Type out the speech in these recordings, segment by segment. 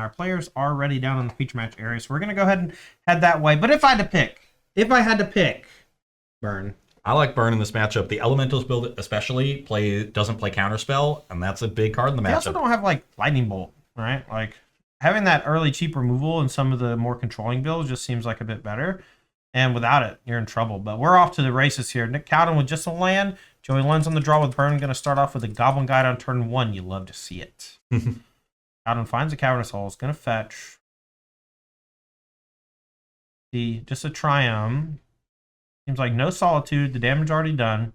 our players are already down in the feature match area, so we're going to go ahead and head that way. But if I had to pick, Burn. I like Burn in this matchup. The Elementals build especially doesn't play Counterspell, and that's a big card in the matchup. They also don't have like Lightning Bolt, right? Like having that early cheap removal in some of the more controlling builds just seems like a bit better. And without it, you're in trouble. But we're off to the races here. Nick Cowden with just a land. Joey Lenz on the draw with Burn. Going to start off with a Goblin Guide on turn 1. You love to see it. Cowden finds a Cavernous Hole. It's going to fetch. See, just a Triumph. Seems like no Solitude. The damage already done.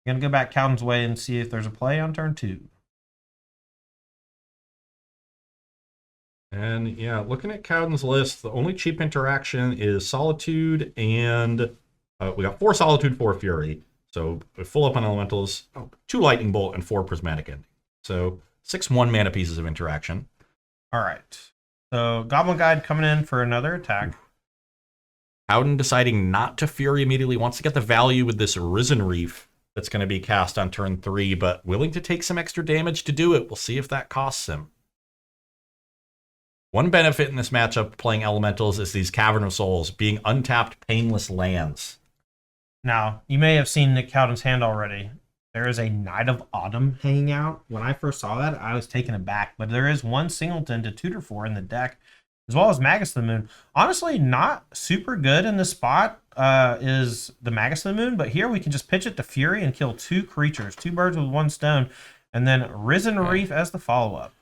Going to go back Cowden's way and see if there's a play on turn 2. And yeah, looking at Cowden's list, the only cheap interaction is Solitude, and we got 4 Solitude, 4 Fury. So we're full up on Elementals, 2 Lightning Bolt, and 4 Prismatic Ending. So 6 1-mana pieces of interaction. All right. So Goblin Guide coming in for another attack. Cowden deciding not to Fury immediately, wants to get the value with this Risen Reef that's going to be cast on turn 3, but willing to take some extra damage to do it. We'll see if that costs him. One benefit in this matchup playing Elementals is these Cavern of Souls being untapped, painless lands. Now, you may have seen Nick Cowden's hand already. There is a Knight of Autumn hanging out. When I first saw that, I was taken aback. But there is one singleton to tutor for in the deck, as well as Magus of the Moon. Honestly, not super good in this spot is the Magus of the Moon. But here we can just pitch it to Fury and kill 2 creatures. 2 birds with 1 stone. And then Risen Reef as the follow-up.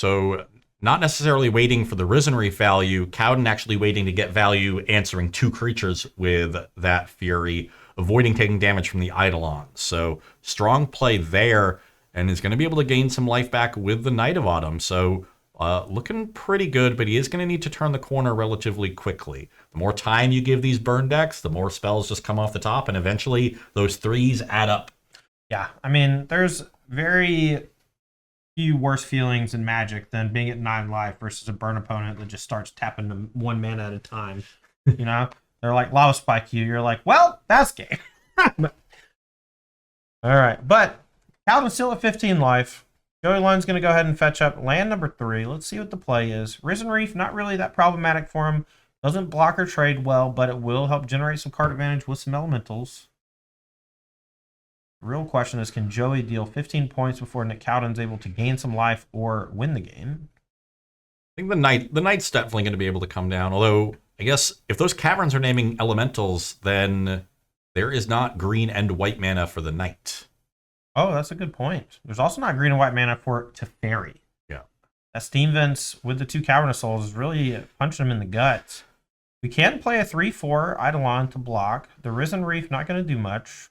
So not necessarily waiting for the Risen Reef value, Cowden actually waiting to get value, answering 2 creatures with that Fury, avoiding taking damage from the Eidolon. So strong play there, and is going to be able to gain some life back with the Knight of Autumn. So looking pretty good, but he is going to need to turn the corner relatively quickly. The more time you give these burn decks, the more spells just come off the top, and eventually those 3s add up. Yeah, I mean, there's very few worse feelings in Magic than being at 9 life versus a burn opponent that just starts tapping them 1 mana at a time. You know, they're like Lava Spike you. You're like, well, that's game. All right, but Cowden's still at 15 life. Joey Lun's going to go ahead and fetch up land number 3. Let's see what the play is. Risen Reef, not really that problematic for him. Doesn't block or trade well, but it will help generate some card advantage with some Elementals. The real question is, can Joey deal 15 points before Nick Cowden's able to gain some life or win the game? I think the Knight's definitely going to be able to come down, although I guess if those Caverns are naming Elementals, then there is not green and white mana for the Knight. Oh, that's a good point. There's also not green and white mana for Teferi. Yeah. That Steam Vents with the 2 Cavern of Souls is really punching him in the gut. We can play a 3/4 Eidolon to block. The Risen Reef not going to do much.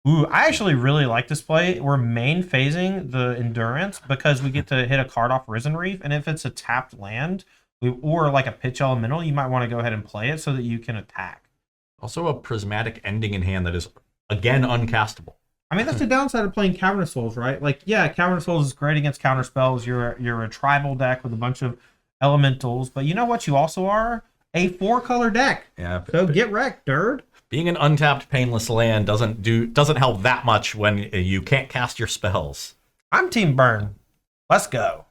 Ooh, I actually really like this play. We're main phasing the Endurance because we get to hit a card off Risen Reef, and if it's a tapped land or like a pitch elemental, you might want to go ahead and play it so that you can attack. Also a Prismatic Ending in hand that is, again, uncastable. I mean, that's the downside of playing Cavern of Souls, right? Like, yeah, Cavern of Souls is great against counter spells. You're a tribal deck with a bunch of elementals, but you know what you also are? A 4-color deck. Yeah. So get wrecked, nerd. Being an untapped painless land doesn't help that much when you can't cast your spells. I'm Team Burn. Let's go.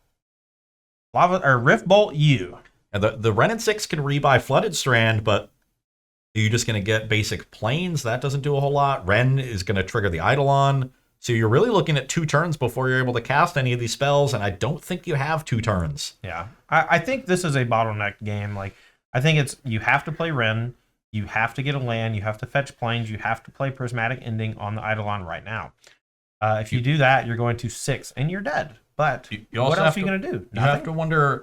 Lava or Rift Bolt you. And the Wrenn and 6 can rebuy Flooded Strand, but are you just going to get basic planes? That doesn't do a whole lot. Wrenn is going to trigger the Eidolon. So you're really looking at 2 turns before you're able to cast any of these spells, and I don't think you have 2 turns. Yeah. I think this is a bottleneck game. Like, I think it's you have to play Wrenn. You have to get a land. You have to fetch planes. You have to play Prismatic Ending on the Eidolon right now. If you do that, you're going to 6, and you're dead. But what else are you going to do? You have to wonder.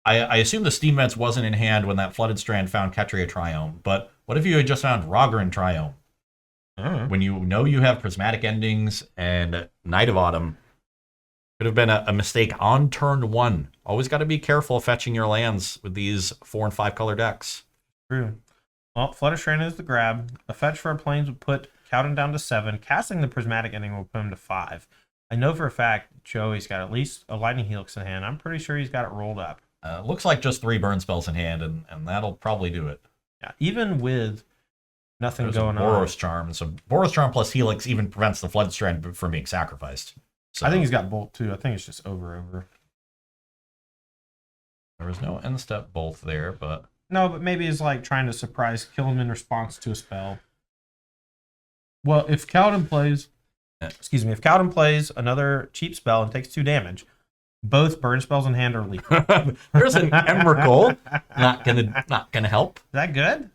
I assume the Steam Vents wasn't in hand when that Flooded Strand found Ketria Triome, but what if you had just found Rogran Triome? When you know you have Prismatic Endings and Knight of Autumn, could have been a mistake on turn 1. Always got to be careful fetching your lands with these 4 and 5 color decks. True. Well, Flooded Strand is the grab. A fetch for a planes would put Cowden down to 7. Casting the Prismatic Ending will put him to 5. I know for a fact Joey's got at least a Lightning Helix in hand. I'm pretty sure he's got it rolled up. Looks like just 3 burn spells in hand, and that'll probably do it. Yeah, even with nothing There's going a Boros Charm. So Boros Charm plus Helix even prevents the Flood Strand from being sacrificed. So I think he's got Bolt too. I think it's just over. There was no end step bolt there, but No, but maybe it's like trying to surprise kill him in response to a spell. Well, if Kaladin plays, if Kaladin plays another cheap spell and takes 2 damage, both burn spells in hand are lethal. there's an Emrakul. Not gonna help. Is that good?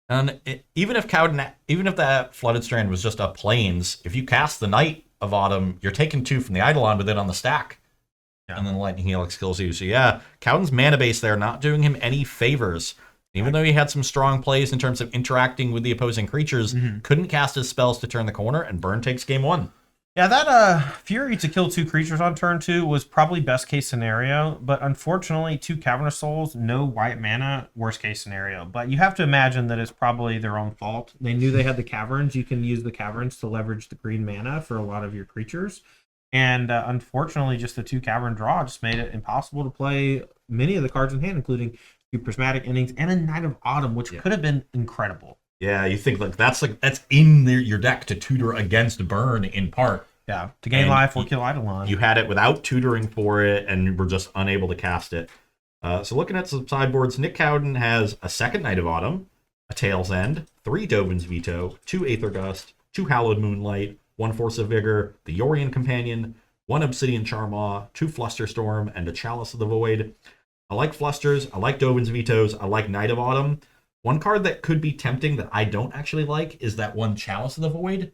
And even if that Flooded Strand was just a Plains, if you cast the Night of Autumn, you're taking 2 from the Eidolon with it on the stack. Yeah. And then Lightning Helix kills you. So yeah, Cowden's mana base there not doing him any favors. Even though he had some strong plays in terms of interacting with the opposing creatures, couldn't cast his spells to turn the corner, and Burn takes game 1. Yeah, that Fury to kill 2 creatures on turn 2 was probably best case scenario, but unfortunately 2 Cavernous Souls, no white mana, worst case scenario. But you have to imagine that it's probably their own fault. They knew they had the Caverns. You can use the Caverns to leverage the green mana for a lot of your creatures. And unfortunately, just the 2 Cavern draw just made it impossible to play many of the cards in hand, including 2 Prismatic Endings and a Night of Autumn, which could have been incredible. Yeah, you think that's in your deck to tutor against Burn in part. Yeah, to gain life or kill Eidolon. You had it without tutoring for it, and were just unable to cast it. So looking at some sideboards, Nick Cowden has a 2nd Night of Autumn, a Tail's End, 3 Dovin's Veto, 2 Aether Gust, 2 Hallowed Moonlight, 1 Force of Vigor, the Yorion Companion, 1 Obsidian Charmaw, 2 Flusterstorm, and a Chalice of the Void. I like Flusters, I like Dovin's Vetoes, I like Night of Autumn. One card that could be tempting that I don't actually like is that 1 Chalice of the Void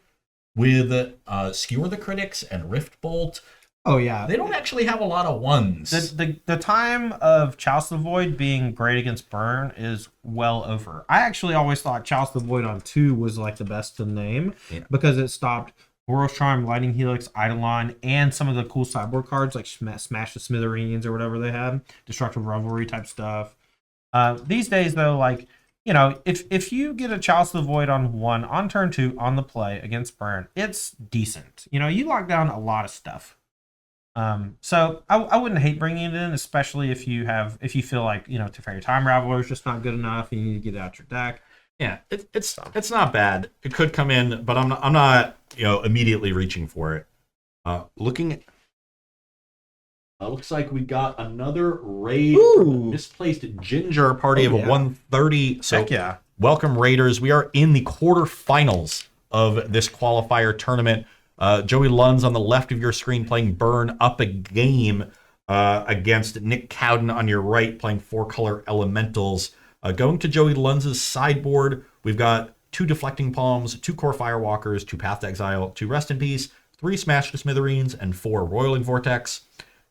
with Skewer the Critics and Rift Bolt. Oh, yeah. They don't actually have a lot of ones. The time of Chalice of the Void being great against Burn is well over. I actually always thought Chalice of the Void on 2 was like the best to name because it stopped Boros Charm, Lightning Helix, Eidolon, and some of the cool sideboard cards like Smash the Smithereens or whatever they had, Destructive Revelry type stuff. These days, though, like, you know, if you get a Chalice of the Void on 1, on turn 2, on the play against Burn, it's decent. You know, you lock down a lot of stuff. So I wouldn't hate bringing it in, especially if you feel like, you know, Teferi Time Raveler is just not good enough and you need to get it out your deck. Yeah, it's not bad. It could come in, but I'm not immediately reaching for it. Looking at looks like we got another raid misplaced Ginger party of a 130. So heck yeah. Welcome Raiders. We are in the quarterfinals of this qualifier tournament. Joey Lunds on the left of your screen playing Burn up a game against Nick Cowden on your right playing 4-color Elementals. Going to Joey Lunds' sideboard, we've got 2 Deflecting Palms, 2 Core Firewalkers, 2 Path to Exile, 2 Rest in Peace, 3 Smash to Smithereens, and 4 Roiling Vortex.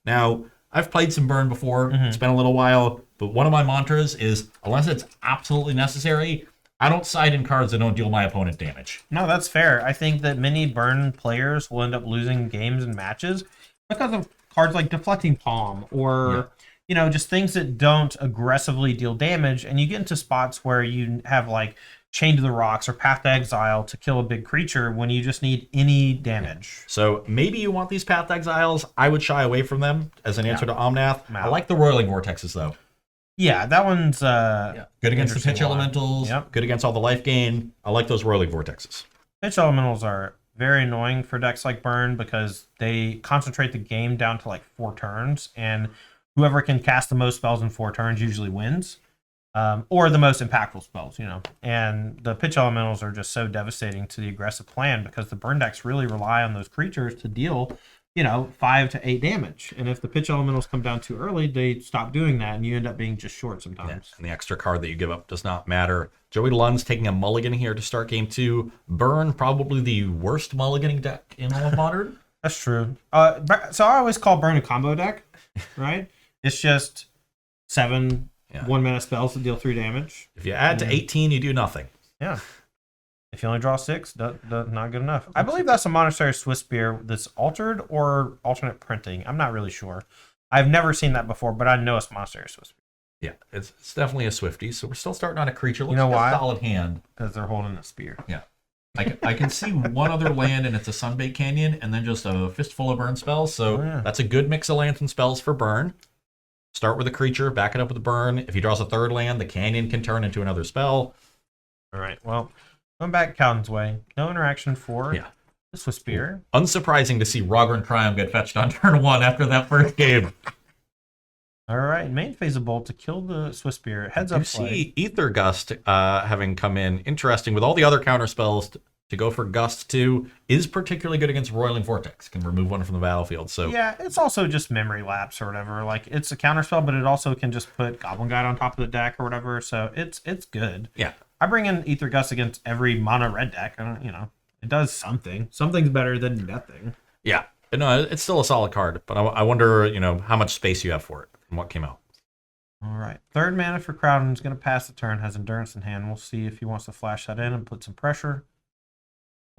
Now, I've played some Burn before. It's been a little while, but one of my mantras is, unless it's absolutely necessary, I don't side in cards that don't deal my opponent damage. No, that's fair. I think that many Burn players will end up losing games and matches because of cards like Deflecting Palm or, you know, just things that don't aggressively deal damage. And you get into spots where you have like Chain to the Rocks or Path to Exile to kill a big creature when you just need any damage. So maybe you want these Path to Exiles. I would shy away from them as an answer to Omnath. I like the Roiling Vortexes, though. Yeah, that one's good against the pitch elementals. Good against all the life gain. I like those Roiling Vortexes. Pitch elementals are very annoying for decks like Burn because they concentrate the game down to like 4 turns, and whoever can cast the most spells in 4 turns usually wins, or the most impactful spells, you know. And the pitch elementals are just so devastating to the aggressive plan because the Burn decks really rely on those creatures to deal, you know, 5 to 8 damage. And if the pitch elementals come down too early, they stop doing that, and you end up being just short sometimes. Yeah, and the extra card that you give up does not matter. Joey Lund's taking a mulligan here to start game 2. Burn, probably the worst mulliganing deck in all of Modern. That's true. So I always call Burn a combo deck, right? It's just 7 1-mana spells to deal 3 damage. If you add to 18, you do nothing. Yeah. If you only draw 6, not good enough. I believe that's a Monastery Swiftspear that's altered or alternate printing. I'm not really sure. I've never seen that before, but I know it's Monastery Swiftspear. Yeah, it's definitely a Swifty. So we're still starting on a creature. Looks like why? A solid hand. Because they're holding a spear. Yeah. I can see one other land, and it's a Sunbait Canyon, and then just a fistful of burn spells. So that's a good mix of lands and spells for burn. Start with a creature, back it up with a burn. If he draws a third land, the canyon can turn into another spell. All right, well, going back Cowden's way. No interaction for this was spear. Unsurprising to see Rogran Triumph get fetched on turn 1 after that first game. All right, main phase of bolt to kill the Swiss Spirit. Heads You up play. see Ether Gust having come in. Interesting. With all the other counter spells, to go for Gust 2 is particularly good against Roiling Vortex. Can remove one from the battlefield. So Yeah, it's also just memory lapse or whatever. Like it's a counter spell, but it also can just put Goblin Guide on top of the deck or whatever. So it's good. yeah. I bring in Ether Gust against every mono red deck. I don't, it does something. Something's better than nothing. Yeah. But no, it's still a solid card. But I wonder, how much space you have for it and what came out. All right. Third mana for Crowden is going to pass the turn, has Endurance in hand. We'll see if he wants to flash that in and put some pressure.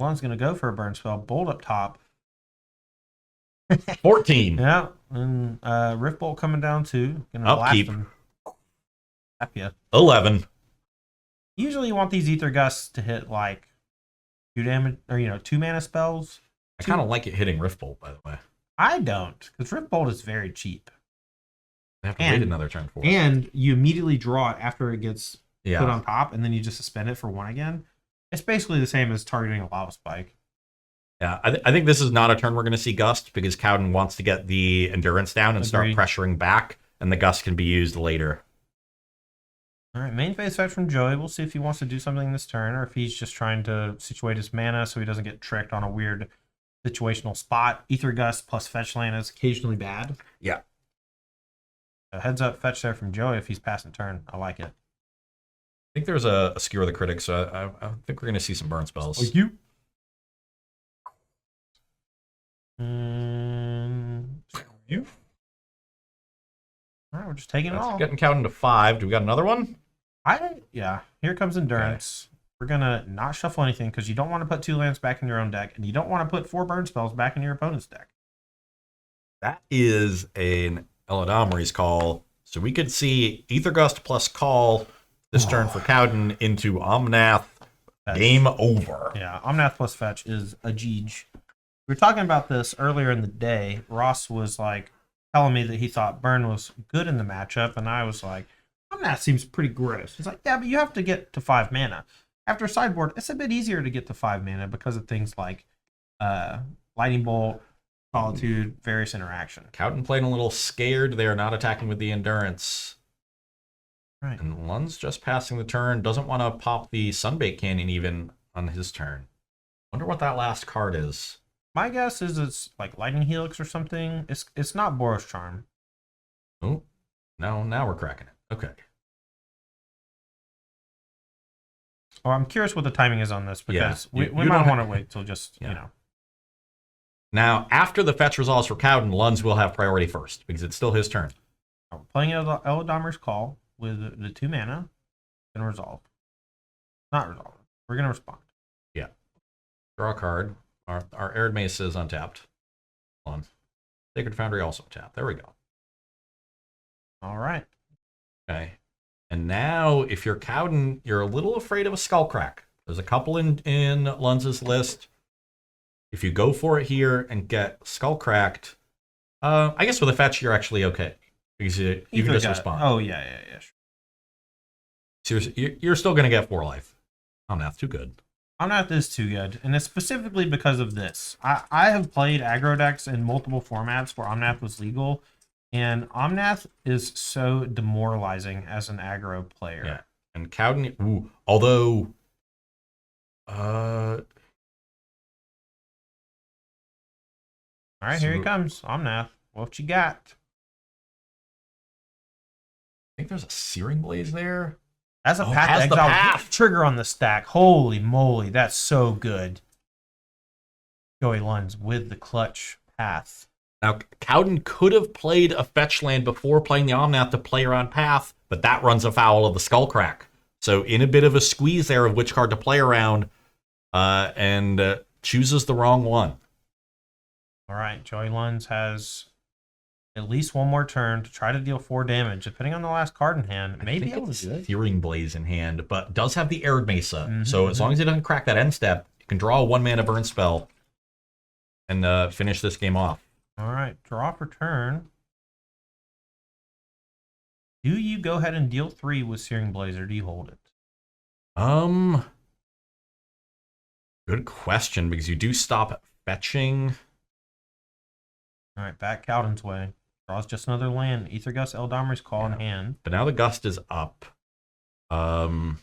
One's going to go for a burn spell. Bolt up top. 14. Yeah. And Rift Bolt coming down too. Gonna Upkeep. blast him. Tap ya. 11. Usually you want these Ether Gusts to hit like 2 damage or 2 mana spells. I kind of like it hitting Rift Bolt, by the way. I don't, because Rift Bolt is very cheap. I have to wait another turn for it. And you immediately draw it after it gets Yeah. put on top, and then you just suspend it for 1 again. It's basically the same as targeting a Lava Spike. Yeah, I think this is not a turn we're going to see Gust because Cowden wants to get the Endurance down and start Agreed. pressuring back, and the Gust can be used later. All right, main phase effect from Joey. We'll see if he wants to do something this turn, or if he's just trying to situate his mana so he doesn't get tricked on a weird situational spot. Ether Gust plus fetch land is occasionally bad. Yeah. Heads up fetch there from Joey if he's passing turn. I like it. I think there's a Skewer the Critic, so I think we're going to see some burn spells. Like you. You? All right, we're just taking it That's all. getting Cowden to 5. Do we got another one? Yeah. Here comes Endurance. Okay. We're gonna not shuffle anything because you don't want to put 2 lands back in your own deck, and you don't want to put 4 burn spells back in your opponent's deck. That is an Eladamri's call. So we could see Ether Gust plus call this turn for Cowden into Omnath. Game over. Yeah, Omnath plus fetch is a Jeej. We were talking about this earlier in the day. Ross was like telling me that he thought Burn was good in the matchup, and I was like, Omnath seems pretty gross. He's like, yeah, but you have to get to 5 mana. After sideboard, it's a bit easier to get to 5 mana because of things like Lightning Bolt, Solitude, various interaction. Cowden playing a little scared there, not attacking with the Endurance. Right. And Lund's just passing the turn, doesn't want to pop the Sunbait Canyon even on his turn. Wonder what that last card is. My guess is it's like Lightning Helix or something. It's not Boros Charm. Oh, no, now we're cracking it. Okay. Well, I'm curious what the timing is on this because Yeah, we you might don't want to wait till just, Now, after the fetch resolves for Cowden, Lunds will have priority first because it's still his turn. Playing Eladamri's Call with the 2 mana, gonna resolve. Not resolve. We're gonna respond. Yeah. Draw a card. Our Arid Mace is untapped. One. Sacred Foundry also tapped. There we go. All right. Okay. And now, if you're Cowden, you're a little afraid of a Skullcrack. There's a couple in Lunds' list. If you go for it here and get Skullcracked, I guess with a fetch, you're actually okay. Because you can just respond. Oh, yeah. Sure. So you're still going to get 4 life. Omnath, too good. Omnath is too good, and it's specifically because of this. I have played aggro decks in multiple formats where Omnath was legal, and Omnath is so demoralizing as an aggro player. Yeah, and Cowden, although, all right, here he comes, Omnath. What you got? I think there's a Searing Blaze there. As a path has the exile path. trigger on the stack. Holy moly, that's so good. Joey Lunds with the clutch path. Now, Cowden could have played a fetch land before playing the Omnath to play around path, but that runs afoul of the Skullcrack. So in a bit of a squeeze there of which card to play around, and chooses the wrong one. All right, Joey Lunds has at least one more turn to try to deal 4 damage, depending on the last card in hand. Maybe able to do it. Searing Blaze in hand, but does have the Arid Mesa. So as long as he doesn't crack that end step, you can draw a 1-mana burn spell and finish this game off. All right, draw for turn. Do you go ahead and deal 3 with Searing Blaze, or do you hold it? Good question, because you do stop fetching. All right, back Cowden's way. Draws just another land. Ether Gust, Eldamri's Call in hand. But now the Gust is up. What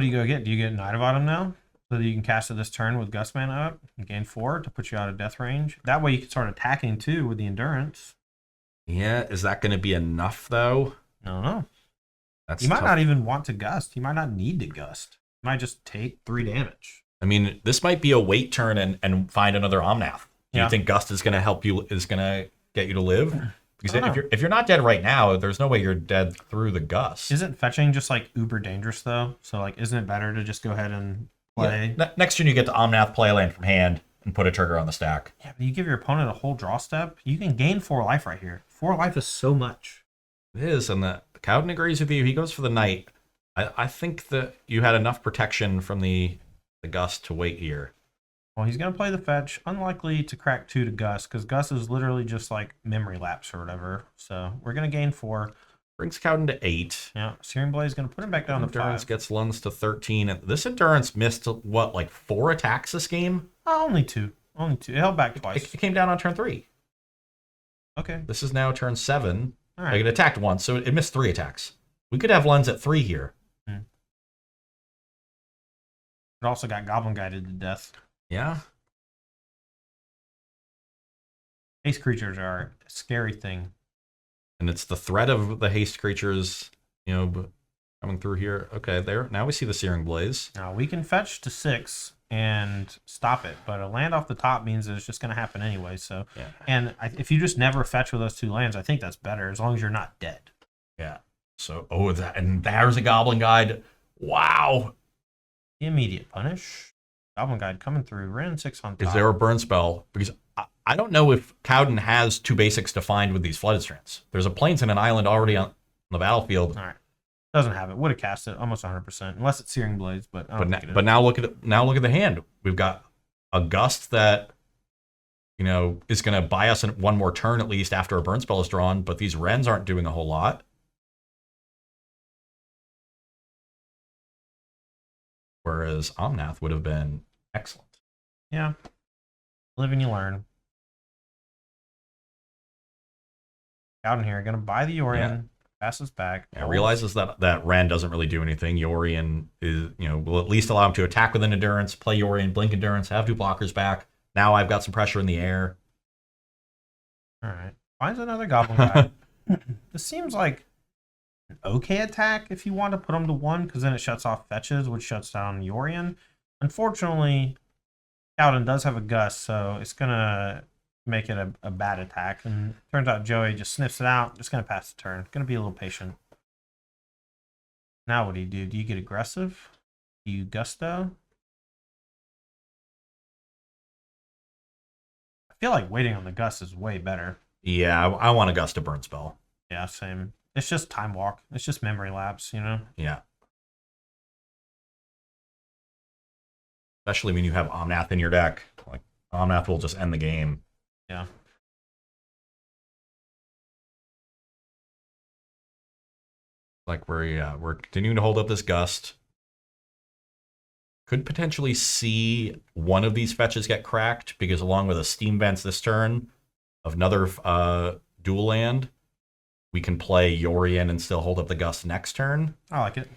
do you go get? Do you get Knight of Autumn now? So that you can cast it this turn with Gust mana up and gain 4 to put you out of death range. That way you can start attacking too with the Endurance. Yeah, is that going to be enough though? No, no. That's You might tough. not even want to Gust. You might not need to Gust. You might just take 3 damage. I mean, this might be a wait turn and find another Omnath. Do Yeah. you think Gust is going to help you? Is going to get you to live? Because I don't know. if you're not dead right now, there's no way you're dead through the Gust. Isn't fetching just like uber dangerous though? So like, isn't it better to just go ahead and play? Yeah. Next turn you get to Omnath, play a land from hand, and put a trigger on the stack. Yeah, but you give your opponent a whole draw step. You can gain 4 life right here. 4 life is so much. It is, and the Cowden agrees with you. He goes for the Knight. I think that you had enough protection from the Gust to wait here. Well, he's going to play the fetch. Unlikely to crack 2 to Gus, because Gus is literally just like memory lapse or whatever. So we're going to gain 4. Brings Cowden to 8. Yeah, Searing Blade is going to put him back down to Endurance 5. gets Lunds to 13. And this Endurance missed, what, like 4 attacks this game? Only 2. Only 2. It held back twice. It came down on turn 3. Okay. This is now turn 7. All Like right. it attacked once, so it missed 3 attacks. We could have Lunds at 3 here. It also got Goblin Guided to death. Yeah. Haste creatures are a scary thing. And it's the threat of the haste creatures, coming through here. Okay, there. Now we see the Searing Blaze. Now, we can fetch to 6 and stop it, but a land off the top means that it's just going to happen anyway. So, Yeah. and if you just never fetch with those 2 lands, I think that's better as long as you're not dead. Yeah. So, and there's a Goblin Guide. Wow. Immediate punish. Goblin Guide coming through. Ran 6 on top. Is there a burn spell? Because I don't know if Cowden has 2 basics defined with these Flooded Strands. There's a Plains and an Island already on the battlefield. All right. Doesn't have it. Would have cast it almost 100%, unless it's Searing Blades, but I don't think it is. But now look at it. Now look at the hand. We've got a Gust that is going to buy us one more turn at least after a burn spell is drawn. But these Wrens aren't doing a whole lot. Whereas Omnath would have been excellent. Yeah. Live and you learn. Out in here, gonna buy the Orion, pass us back. Yeah, realizes that Wren doesn't really do anything. Yorion is, will at least allow him to attack with an Endurance, play Yorion, blink Endurance, have 2 blockers back. Now I've got some pressure in the air. All right. Finds another Goblin Guide. This seems like an okay attack if you want to put them to 1, because then it shuts off fetches, which shuts down Yorion. Unfortunately, Cowden does have a Gust, so it's gonna make it a bad attack. And turns out Joey just sniffs it out. Just gonna pass the turn. Gonna be a little patient. Now what do you do? Do you get aggressive? Do you Gusto? I feel like waiting on the Gust is way better. Yeah, I want a Gust to burn spell. Yeah, same. It's just time walk. It's just memory lapse, Yeah. Especially when you have Omnath in your deck. Like, Omnath will just end the game. Yeah. Like, we're continuing to hold up this Gust. Could potentially see one of these fetches get cracked, because along with a Steam Vents this turn of another dual land, we can play Yorion and still hold up the Gust next turn. I like it.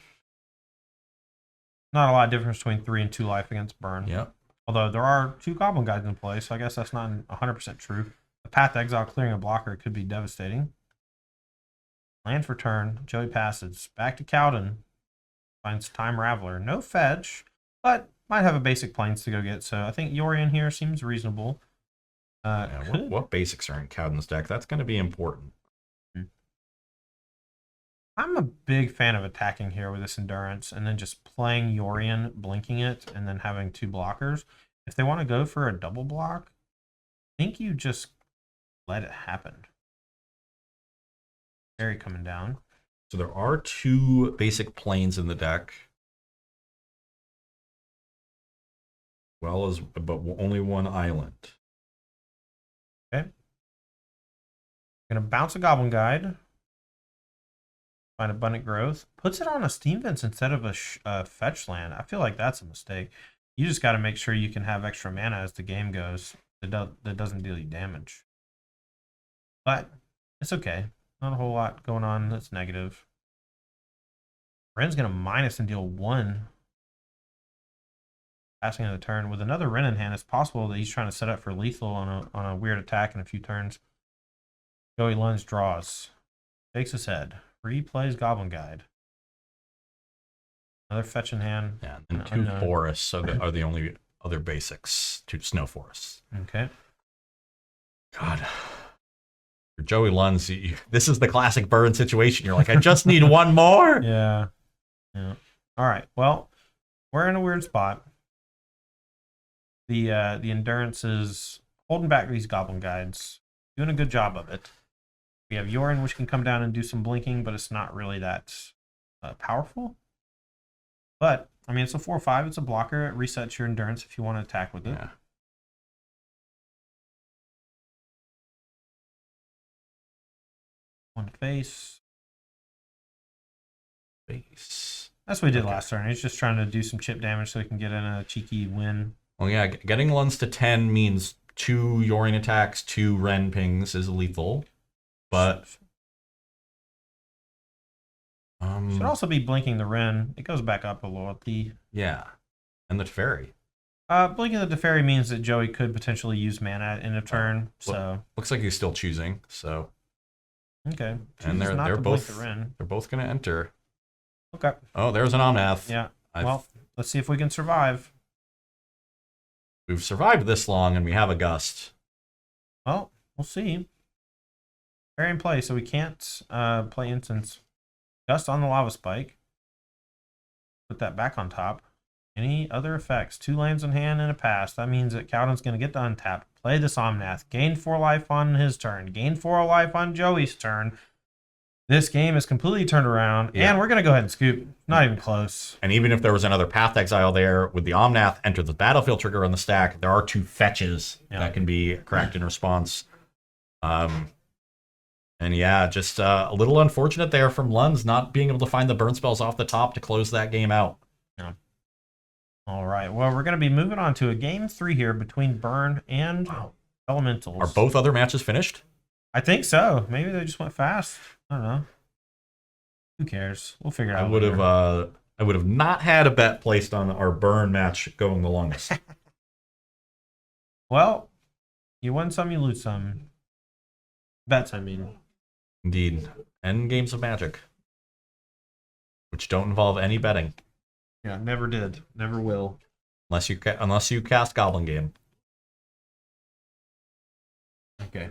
Not a lot of difference between 3 and 2 life against burn. Yeah. Although there are 2 Goblin Guides in play, so I guess that's not 100% true. The Path to Exile clearing a blocker could be devastating. Land for turn. Joey passes. Back to Cowden. Finds Time Raveler. No fetch, but might have a basic Plains to go get, so I think Yorion here seems reasonable. What basics are in Cowden's deck? That's going to be important. I'm a big fan of attacking here with this Endurance and then just playing Yorion, blinking it, and then having 2 blockers. If they want to go for a double block, I think you just let it happen. Fairy coming down. So there are 2 basic Plains in the deck. Well as, but only 1 island. Okay. Gonna bounce a Goblin Guide. Find Abundant Growth. Puts it on a Steam Vents instead of a fetch land. I feel like that's a mistake. You just got to make sure you can have extra mana as the game goes that doesn't deal you damage. but it's okay. Not a whole lot going on that's negative. Ren's going to minus and deal 1. Passing of the turn. With another Ren in hand, it's possible that he's trying to set up for lethal on a weird attack in a few turns. Joey Lunds draws. Shakes his head. Replays Goblin Guide. Another fetch in hand. Yeah, and 2 forests are the only other basics. 2 snow forests. Okay. God. For Joey Lunds, this is the classic burn situation. You're like, I just need 1 more. Yeah. All right. Well, we're in a weird spot. The endurance is holding back these Goblin Guides. Doing a good job of it. We have Yorin, which can come down and do some blinking, but it's not really that powerful. But, I mean, it's a 4/5. It's a blocker. It resets your endurance if you want to attack with it. Yeah. One face. Face. That's what we did last turn. He's just trying to do some chip damage so he can get in a cheeky win. Well, yeah, getting Lunds to 10 means 2 Yorin attacks, 2 Ren pings is lethal. But should also be blinking the Ren. It goes back up a loyalty. Yeah. And the Teferi. Blinking the Teferi means that Joey could potentially use mana at end of turn. So looks like he's still choosing, so okay. And Chooses not they're to blink both the Ren. they're both gonna enter. Okay. Oh, there's an Omnath. Yeah. Well, let's see if we can survive. We've survived this long and we have a gust. Well, we'll see. Fairy in play, so we can't play instance. Gust on the lava spike. Put that back on top. Any other effects? 2 lands in hand and a pass. That means that Cowden's going to get to untap. Play this Omnath. Gain 4 life on his turn. Gain 4 life on Joey's turn. This game is completely turned around, and we're going to go ahead and scoop. Not even close. And even if there was another Path Exile there, with the Omnath enter the battlefield trigger on the stack, there are 2 fetches that can be cracked in response. And yeah, just a little unfortunate there from Lunds not being able to find the burn spells off the top to close that game out. Yeah. All right. Well, we're going to be moving on to a game 3 here between Burn and Elementals. Are both other matches finished? I think so. Maybe they just went fast. I don't know. Who cares? We'll figure it out. I would have not had a bet placed on our Burn match going the longest. Well, you win some, you lose some. Bets, I mean. Indeed. End games of Magic. Which don't involve any betting. Yeah, never did. Never will. Unless you cast Goblin Game. Okay.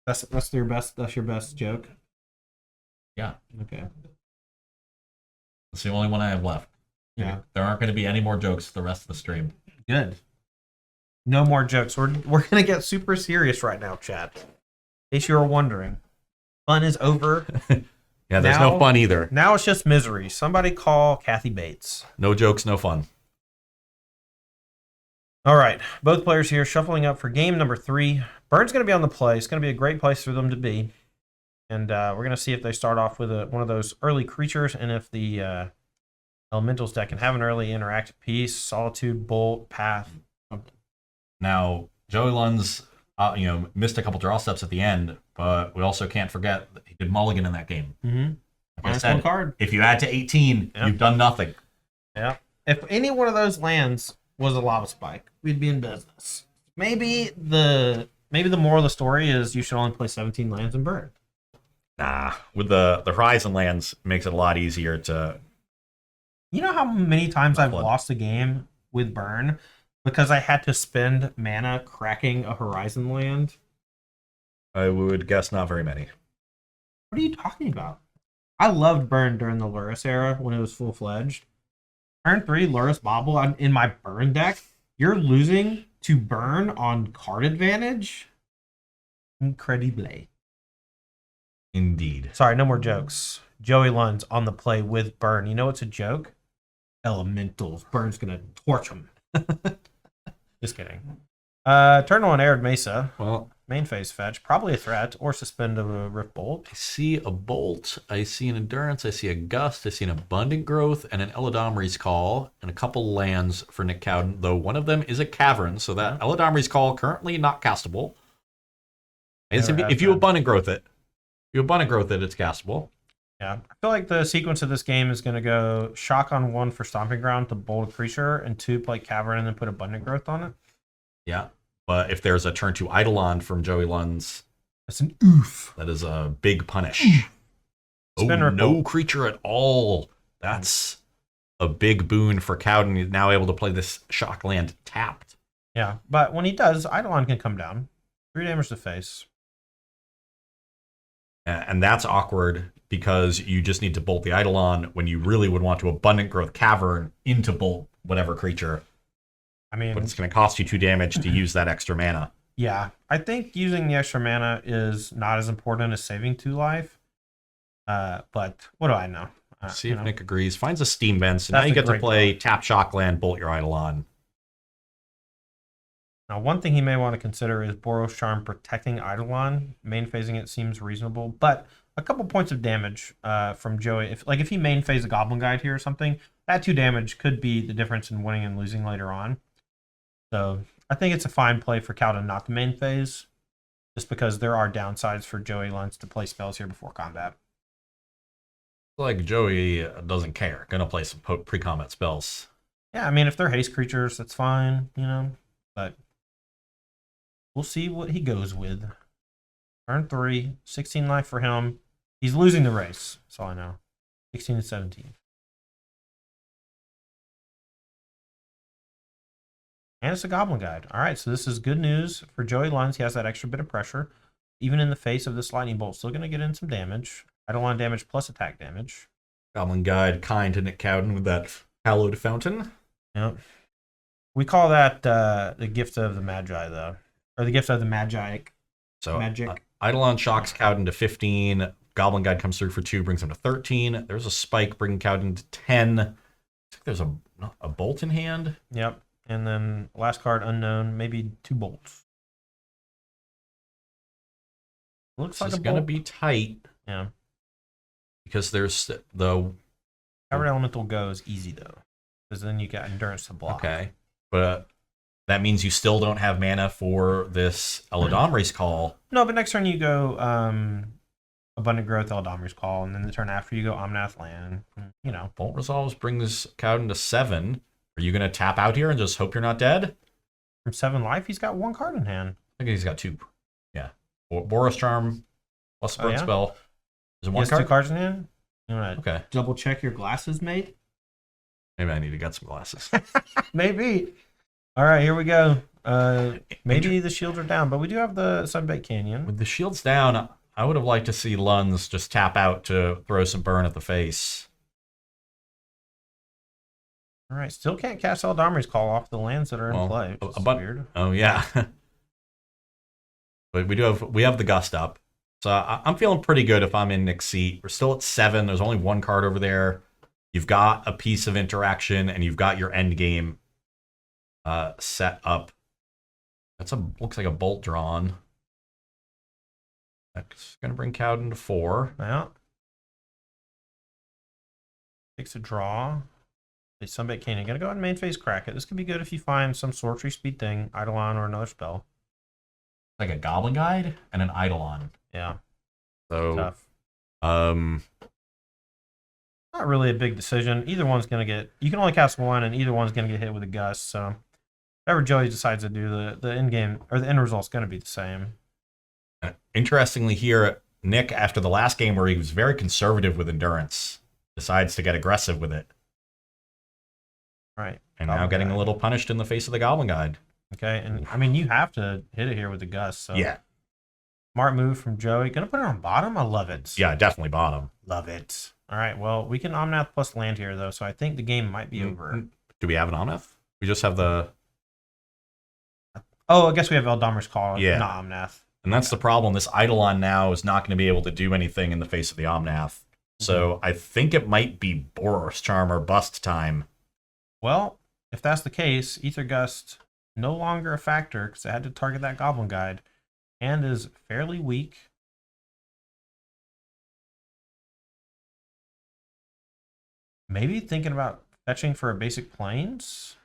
That's your best joke? Yeah. Okay. That's the only one I have left. Yeah. There aren't going to be any more jokes the rest of the stream. Good. No more jokes. We're gonna get super serious right now, chat. In case you were wondering. Fun is over. Yeah, there's no fun either. Now it's just misery. Somebody call Kathy Bates. No jokes, no fun. All right. Both players here shuffling up for game number 3. Burn's going to be on the play. It's going to be a great place for them to be. And we're going to see if they start off with one of those early creatures and if the Elementals deck can have an early interactive piece, Solitude, Bolt, Path. Now, Joey Lunds, missed a couple draw steps at the end, but we also can't forget that he did mulligan in that game. Mm-hmm. Like I said, card. If you add to 18, you've done nothing. Yeah. If any one of those lands was a lava spike, we'd be in business. Maybe the moral of the story is you should only play 17 lands and burn. Nah, with the Horizon lands, it makes it a lot easier to. You know how many times I've lost a game with burn because I had to spend mana cracking a Horizon land? I would guess not very many. What are you talking about? I loved burn during the Lurrus era when it was full-fledged. Turn 3 Lurrus Bobble in my burn deck. You're losing to burn on card advantage? Incredible. Indeed. Sorry, no more jokes. Joey Lunds on the play with burn. You know what's a joke? Elementals. Burn's gonna torch them. Just kidding. Turn 1 Arid Mesa. Well, main phase fetch. Probably a threat or suspend of a Rift Bolt. I see a Bolt. I see an Endurance. I see a Gust. I see an Abundant Growth and an Eladamri's Call and a couple lands for Nick Cowden, though one of them is a Cavern, so that Eladamri's Call currently not castable. If you abundant growth it, it's castable. Yeah, I feel like the sequence of this game is going to go shock on 1 for Stomping Ground to bolt a creature, and 2 play Cavern and then put Abundant Growth on it. Yeah, but if there's a turn 2 Eidolon from Joey Lunds, that's an oof. That is a big punish. No creature at all. That's a big boon for Cowden. He's now able to play this shock land tapped. Yeah, but when he does, Eidolon can come down. 3 damage to face. And that's awkward because you just need to bolt the Eidolon when you really would want to Abundant Growth Cavern into bolt whatever creature. I mean, but it's going to cost you 2 damage to use that extra mana. Yeah, I think using the extra mana is not as important as saving 2 life. But what do I know? See if Nick agrees. Finds a Steam Vent, so now you get to play tap shock land, bolt your Eidolon. Now, one thing he may want to consider is Boros Charm protecting Eidolon. Main phasing it seems reasonable, but a couple points of damage from Joey. If he main phase a Goblin Guide here or something, that 2 damage could be the difference in winning and losing later on. So I think it's a fine play for Cowden not to main phase, just because there are downsides for Joey Lunds to play spells here before combat. Like Joey doesn't care. Gonna play some pre-combat spells. Yeah, I mean, if they're haste creatures, that's fine, but we'll see what he goes with. Turn 3, 16 life for him. He's losing the race, that's all I know. 16 and 17. And it's a Goblin Guide. All right, so this is good news for Joey Lunds. He has that extra bit of pressure. Even in the face of this Lightning Bolt, still going to get in some damage. Eidolon damage plus attack damage. Goblin Guide, kind to Nick Cowden with that Hallowed Fountain. Yep. We call that the Gift of the Magi, though. Or the Gift of the Magic. So Eidolon shocks Cowden to 15. Goblin Guide comes through for 2, brings him to 13. There's a spike, bringing Cowden to 10. Looks like there's a bolt in hand. Yep. And then last card, unknown, maybe 2 bolts. Looks like it's going to be tight. Yeah. Because there's the... Covered Elemental goes easy, though. Because then you got Endurance to block. Okay. But that means you still don't have mana for this Eladamri's Call. No, but next turn you go Abundant Growth, Eladamri's Call, and then the turn after you go Omnath Land. Bolt Resolves brings Cowden to 7. Are you going to tap out here and just hope you're not dead? From 7 life, he's got 1 card in hand. I think he's got 2. Yeah. Boros Charm plus Burn Spell. Is it 1 card? 2 cards in hand? You want to double check your glasses, mate? Maybe I need to get some glasses. Maybe. All right, here we go. Maybe the shields are down, but we do have the Sunbaked Canyon. With the shields down, I would have liked to see Lunds just tap out to throw some burn at the face. All right, still can't cast Eladamri's Call off the lands that are in play. Weird. Oh yeah, but we have the Gust up, so I'm feeling pretty good if I'm in Nick's seat. We're still at 7. There's only 1 card over there. You've got a piece of interaction, and you've got your end game set up. Looks like a bolt drawn. That's gonna bring Cowden to 4. Yeah. Takes a draw. The Sunbaked Canyon. Gonna go ahead and main phase crack it. This could be good if you find some sorcery speed thing, Eidolon or another spell. Like a Goblin Guide and an Eidolon. Yeah. So tough. Not really a big decision. Either one's gonna get. You can only cast 1, and either one's gonna get hit with a gust. So, whatever Joey decides to do, the end game or the end result's gonna be the same. Interestingly, here Nick, after the last game where he was very conservative with endurance, decides to get aggressive with it. Right. And now getting a little punished in the face of the Goblin Guide. Okay, and I mean you have to hit it here with the gust. So. Yeah. Smart move from Joey. Gonna put it on bottom. I love it. Yeah, definitely bottom. Love it. All right. Well, we can Omnath plus land here though, so I think the game might be over. Do we have an Omnath? We just have the. Oh, I guess we have Eldamri's Call. Yeah. Not Omnath. And that's the problem. This Eidolon now is not going to be able to do anything in the face of the Omnath. So I think it might be Boros Charm or bust time. Well, if that's the case, Ether Gust no longer a factor because it had to target that Goblin Guide and is fairly weak. Maybe thinking about fetching for a basic plains.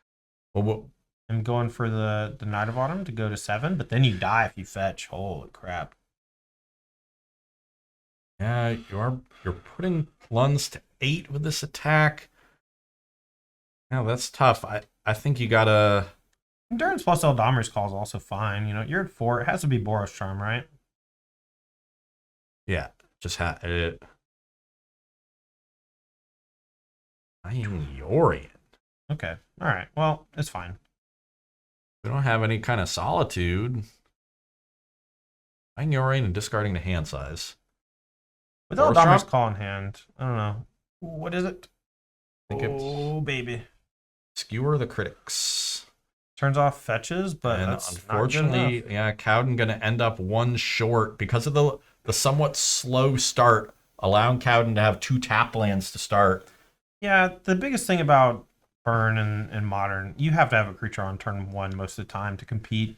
Well, I'm going for the Night of Autumn to go to 7, but then you die if you fetch. Holy crap. Yeah, you're putting Lunds to 8 with this attack. Yeah, that's tough. I think you gotta. Endurance plus Eldamir's Call is also fine. You know, you're at 4. It has to be Boros Charm, right? Yeah, just it. Yorian. Okay. All right. Well, it's fine. We don't have any kind of solitude. Yorian and discarding the hand size. With Boros Eldamir's Charm? Call in hand, I don't know. What is it? I think Oh, baby. Skewer the critics. Turns off fetches, but And that's unfortunately, not good enough. yeah, Cowden gonna end up one short because of the somewhat slow start, allowing Cowden to have 2 tap lands to start. Yeah, the biggest thing about Burn and Modern, you have to have a creature on turn 1 most of the time to compete.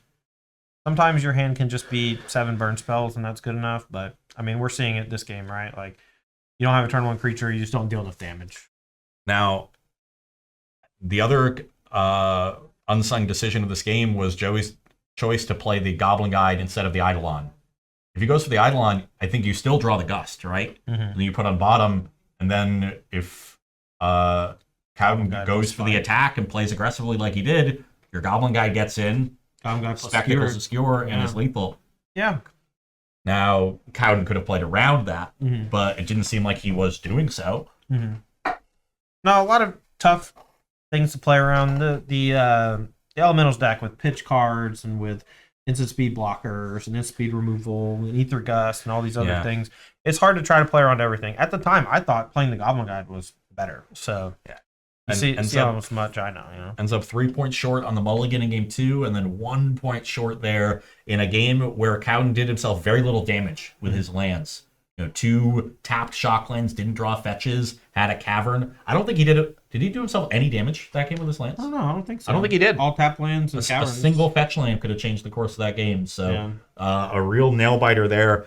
Sometimes your hand can just be 7 burn spells, and that's good enough. But I mean, we're seeing it this game, right? Like, you don't have a turn 1 creature, you just don't deal enough damage. Now, the other unsung decision of this game was Joey's choice to play the Goblin Guide instead of the Eidolon. If he goes for the Eidolon, I think you still draw the Gust, right? Mm-hmm. And then you put on bottom, and then if Cowden Guide goes was for the fine. attack and plays aggressively like he did, your Goblin Guide gets in, Spectacles of Skewer, and is lethal. Yeah. Now, Cowden could have played around that, Mm-hmm. but it didn't seem like he was doing so. Mm-hmm. No, a lot of tough things to play around. The Elementals deck with pitch cards and with instant speed blockers and instant speed removal and Ether Gust and all these other things. It's hard to try to play around everything. At the time, I thought playing the Goblin Guide was better. So Yeah. see how much I know. You know, Ends up 3 points short on the mulligan in game 2, and then 1 point short there in a game where Cowden did himself very little damage with his lands. 2 tapped shock lands, didn't draw fetches, had a cavern. I don't think he did it. Did he do himself any damage that game with his lands? I don't know. I don't think so. I don't think he did. All tap lands and A caverns. single fetch land could have changed the course of that game. So Yeah. a real nail biter there.